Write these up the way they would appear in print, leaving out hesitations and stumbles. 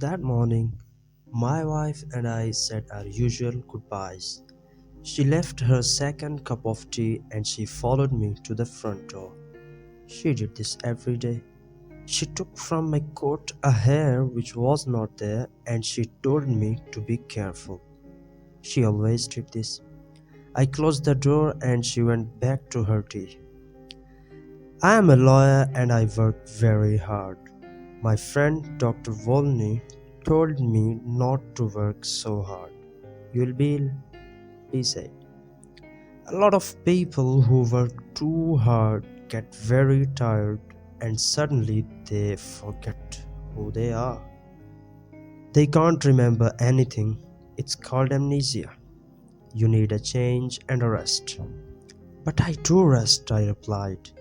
That morning, my wife and I said our usual goodbyes. She left her second cup of tea and she followed me to the front door. She did this every day. She took from my coat a hair which was not there and she told me to be careful. She always did this. I closed the door and she went back to her tea. I am a lawyer and I work very hard. My friend Dr. Volney told me not to work so hard. You'll be ill, he said. A lot of people who work too hard get very tired and suddenly they forget who they are. They can't remember anything. It's called amnesia. You need a change and a rest. But I do rest, I replied.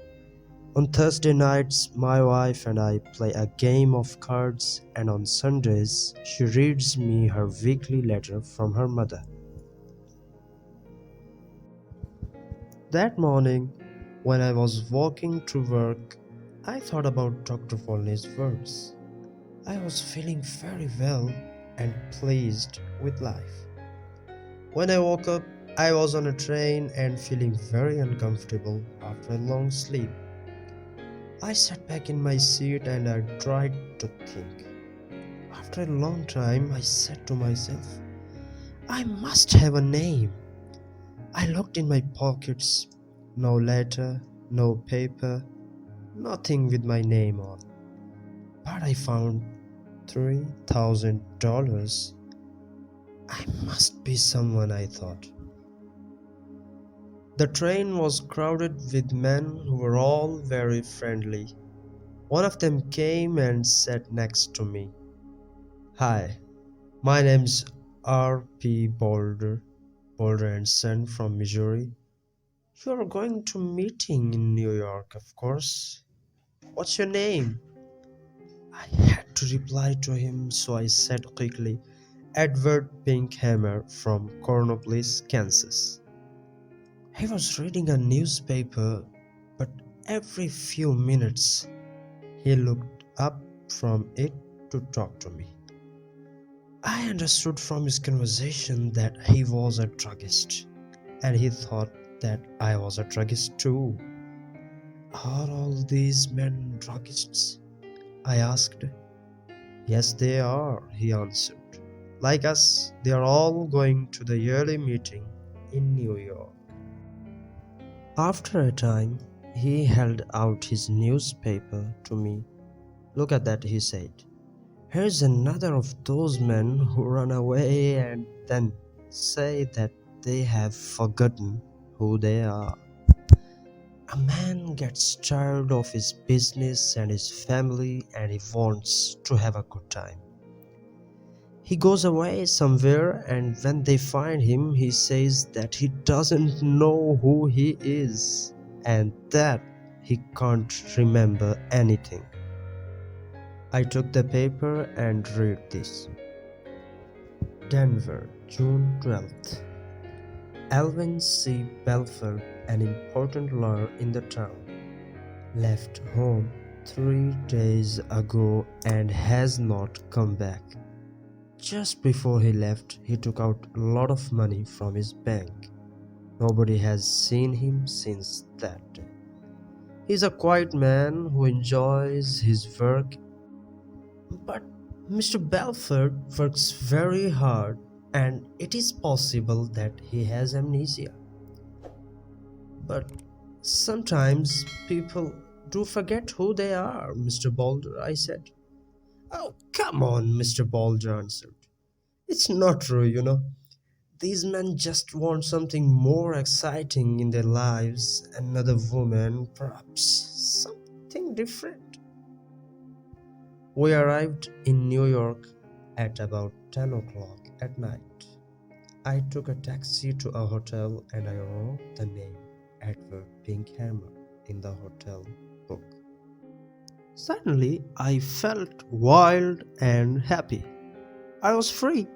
On Thursday nights, my wife and I play a game of cards, and on Sundays, she reads me her weekly letter from her mother. That morning, when I was walking to work, I thought about Dr. Volney's words. I was feeling very well and pleased with life. When I woke up, I was on a train and feeling very uncomfortable after a long sleep. I sat back in my seat and I tried to think. After a long time, I said to myself, I must have a name. I looked in my pockets. No letter, no paper, nothing with my name on. But I found $3,000. I must be someone, I thought. The train was crowded with men who were all very friendly. One of them came and sat next to me. Hi, my name's R.P. Boulder and Son from Missouri. You're going to meeting in New York, of course. What's your name? I had to reply to him, so I said quickly, Edward Pinkhammer from Cornelius, Kansas. He was reading a newspaper, but every few minutes he looked up from it to talk to me. I understood from his conversation that he was a druggist, and he thought that I was a druggist too. Are all these men druggists? I asked. Yes, they are, he answered. Like us, they are all going to the yearly meeting in New York. After a time, he held out his newspaper to me. Look at that, he said. Here's another of those men who run away and then say that they have forgotten who they are. A man gets tired of his business and his family and he wants to have a good time. He goes away somewhere and when they find him, he says that he doesn't know who he is and that he can't remember anything. I took the paper and read this. Denver, June 12th. Alvin C. Belford, an important lawyer in the town, left home 3 days ago and has not come back. Just before he left, he took out a lot of money from his bank. Nobody has seen him since that day. He's a quiet man who enjoys his work, but Mr. Belford works very hard and it is possible that he has amnesia. But sometimes people do forget who they are, Mr. Boulder, I said. Oh, come on, Mr. Boulder answered. It's not true. These men just want something more exciting in their lives, another woman, perhaps something different. We arrived in New York at about 10 o'clock at night. I took a taxi to a hotel and I wrote the name Edward Pinkhammer in the hotel book. Suddenly, I felt wild and happy. I was free.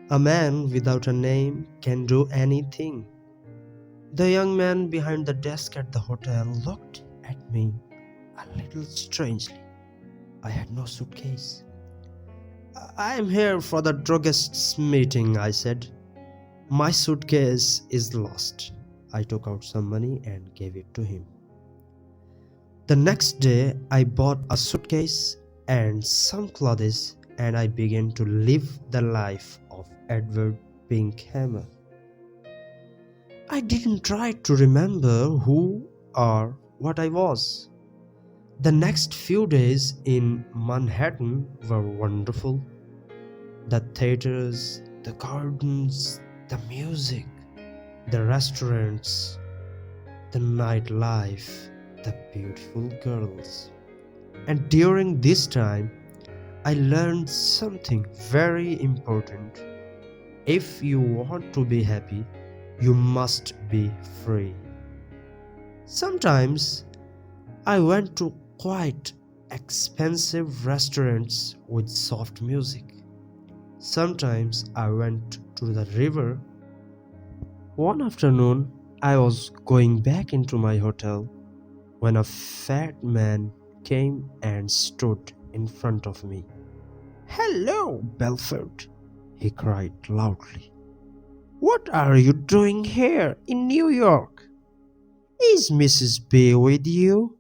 A man without a name can do anything. The young man behind the desk at the hotel looked at me a little strangely. I had no suitcase. I am here for the druggist's meeting, I said. My suitcase is lost. I took out some money and gave it to him. The next day, I bought a suitcase and some clothes and I began to live the life of Edward Pinkhammer. I didn't try to remember who or what I was. The next few days in Manhattan were wonderful. The theaters, the gardens, the music, the restaurants, the nightlife, the beautiful girls. And during this time, I learned something very important. If you want to be happy, you must be free. Sometimes I went to quite expensive restaurants with soft music. Sometimes I went to the river. One afternoon, I was going back into my hotel when a fat man came and stood in front of me. "Hello, Belford," he cried loudly. "What are you doing here in New York? Is Mrs. B with you?"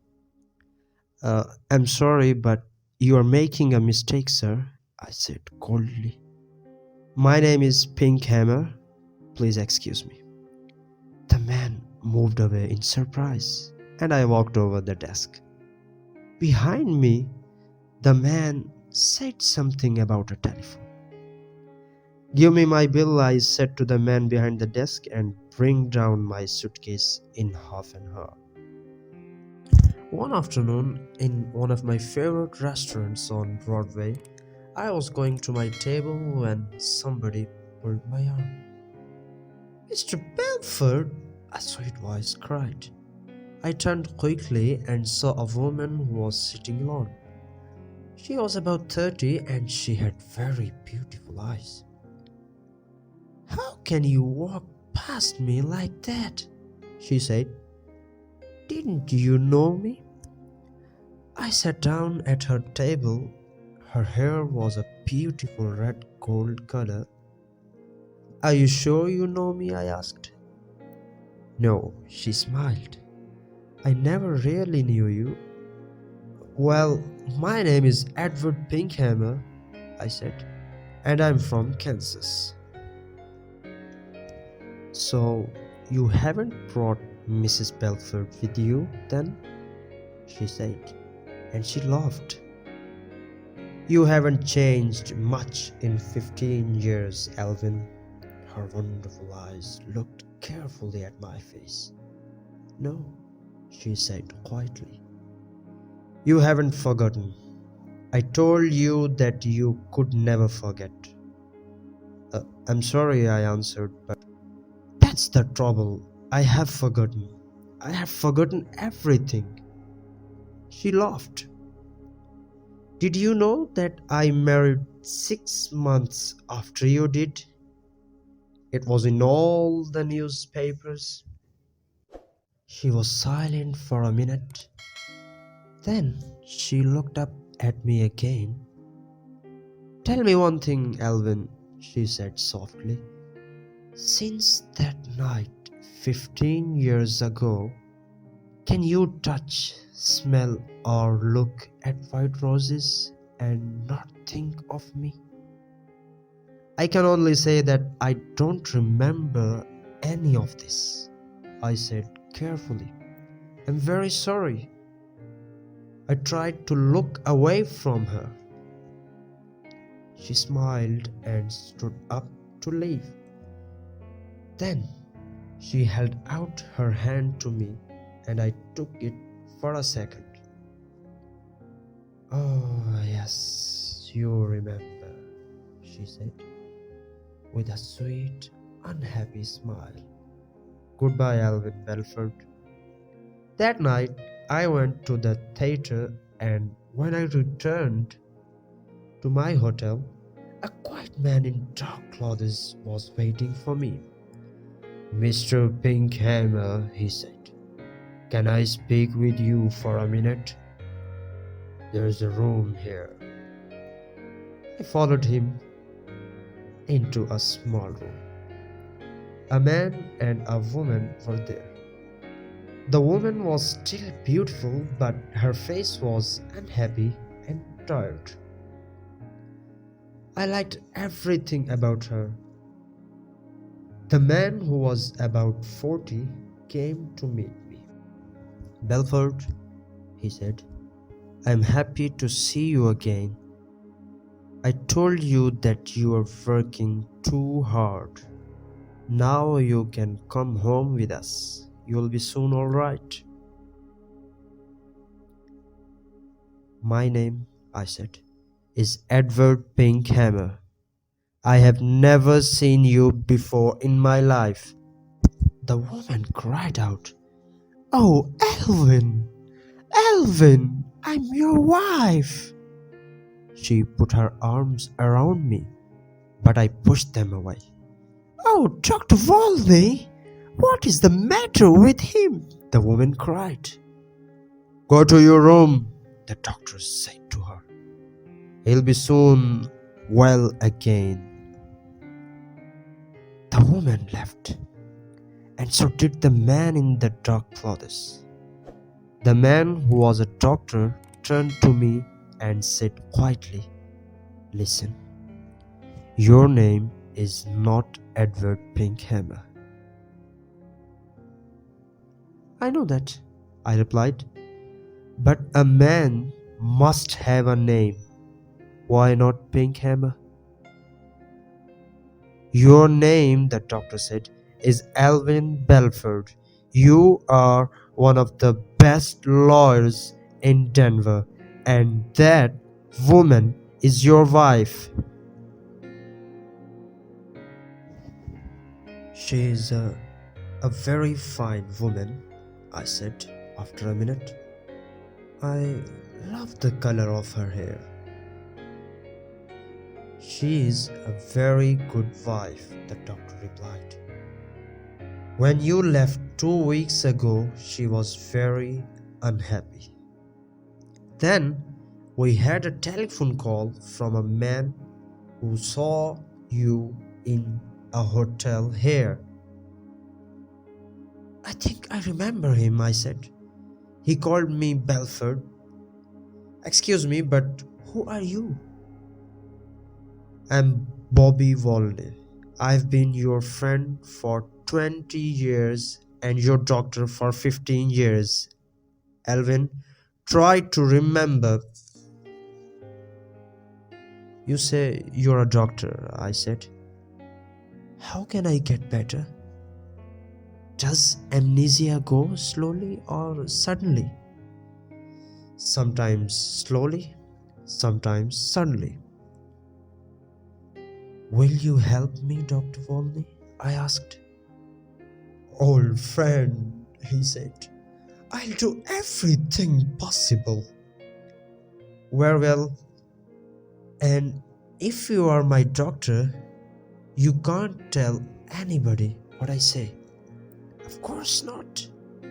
I'm sorry, but you are making a mistake, sir," I said coldly. "My name is Pinkhammer. Please excuse me." The man moved away in surprise, and I walked over the desk. Behind me, the man said something about a telephone. "Give me my bill," I said to the man behind the desk, "and bring down my suitcase in half an hour." One afternoon, in one of my favorite restaurants on Broadway, I was going to my table when somebody pulled my arm. "Mr. Belford," a sweet voice cried. I turned quickly and saw a woman who was sitting alone. She was about 30 and she had very beautiful eyes. "How can you walk past me like that?" she said. "Didn't you know me?" I sat down at her table. Her hair was a beautiful red gold color. "Are you sure you know me?" I asked. "No," she smiled. "I never really knew you." "Well, my name is Edward Pinkhammer," I said, "and I'm from Kansas." "So, you haven't brought Mrs. Belford with you, then?" she said, and she laughed. "You haven't changed much in 15 years, Alvin." Her wonderful eyes looked carefully at my face. "No," she said quietly. "You haven't forgotten. I told you that you could never forget." I'm sorry," I answered, "but that's the trouble. I have forgotten. I have forgotten everything." She laughed. "Did you know that I married 6 months after you did? It was in all the newspapers." She was silent for a minute. Then she looked up at me again. "Tell me one thing, Alvin," she said softly. "Since that night 15 years ago, can you touch, smell, or look at white roses and not think of me?" "I can only say that I don't remember any of this," I said carefully. "I'm very sorry." I tried to look away from her. She smiled and stood up to leave. Then she held out her hand to me and I took it for a second. "Oh, yes, you remember," she said, with a sweet, unhappy smile. "Goodbye, Alvin Belford." That night, I went to the theater, and when I returned to my hotel, a quiet man in dark clothes was waiting for me. "Mr. Pinkhammer," he said, "can I speak with you for a minute? There's a room here." I followed him into a small room. A man and a woman were there. The woman was still beautiful, but her face was unhappy and tired. I liked everything about her. The man, who was about 40, came to meet me. "Belford," he said, "I am happy to see you again. I told you that you are working too hard. Now you can come home with us. You'll be soon all right." "My name," I said, "is Edward Pinkhammer. I have never seen you before in my life." The woman cried out, "Oh, Alvin! Alvin! I'm your wife!" She put her arms around me, but I pushed them away. "Oh, Dr. Volney! What is the matter with him?" the woman cried. "Go to your room," the doctor said to her. "He'll be soon well again." The woman left, and so did the man in the dark clothes. The man, who was a doctor, turned to me and said quietly, "Listen, your name is not Edward Pinkhammer." "I know that," I replied, "but a man must have a name. Why not Pinkhammer?" "Your name," the doctor said, "is Alvin Belford. You are one of the best lawyers in Denver, and that woman is your wife." "She is a very fine woman," I said after a minute. "I love the color of her hair." "She is a very good wife," the doctor replied. "When you left 2 weeks ago, she was very unhappy. Then we had a telephone call from a man who saw you in a hotel here." "I think I remember him," I said. "He called me Belford." "Excuse me, but who are you?" "I'm Bobby Volney. I've been your friend for 20 years and your doctor for 15 years. Alvin, try to remember." "You say you're a doctor," I said. "How can I get better? Does amnesia go slowly or suddenly?" "Sometimes slowly, sometimes suddenly." "Will you help me, Dr. Volney?" I asked. "Old friend," he said, "I'll do everything possible." "Very well. And if you are my doctor, you can't tell anybody what I say." "Of course not,"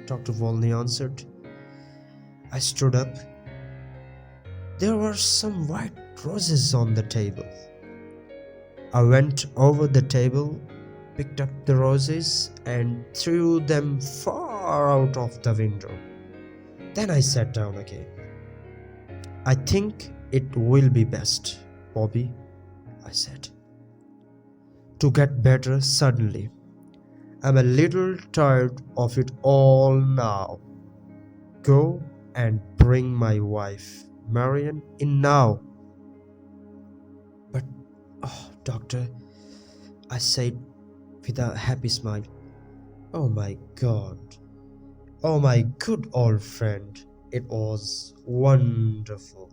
Dr. Volney answered. I stood up. There were some white roses on the table. I went over the table, picked up the roses, and threw them far out of the window. Then I sat down again. "I think it will be best, Bobby," I said, "to get better suddenly. I'm a little tired of it all now. Go and bring my wife, Marian, in now." "But, oh, doctor," I said with a happy smile. "Oh my God. Oh my good old friend. It was wonderful."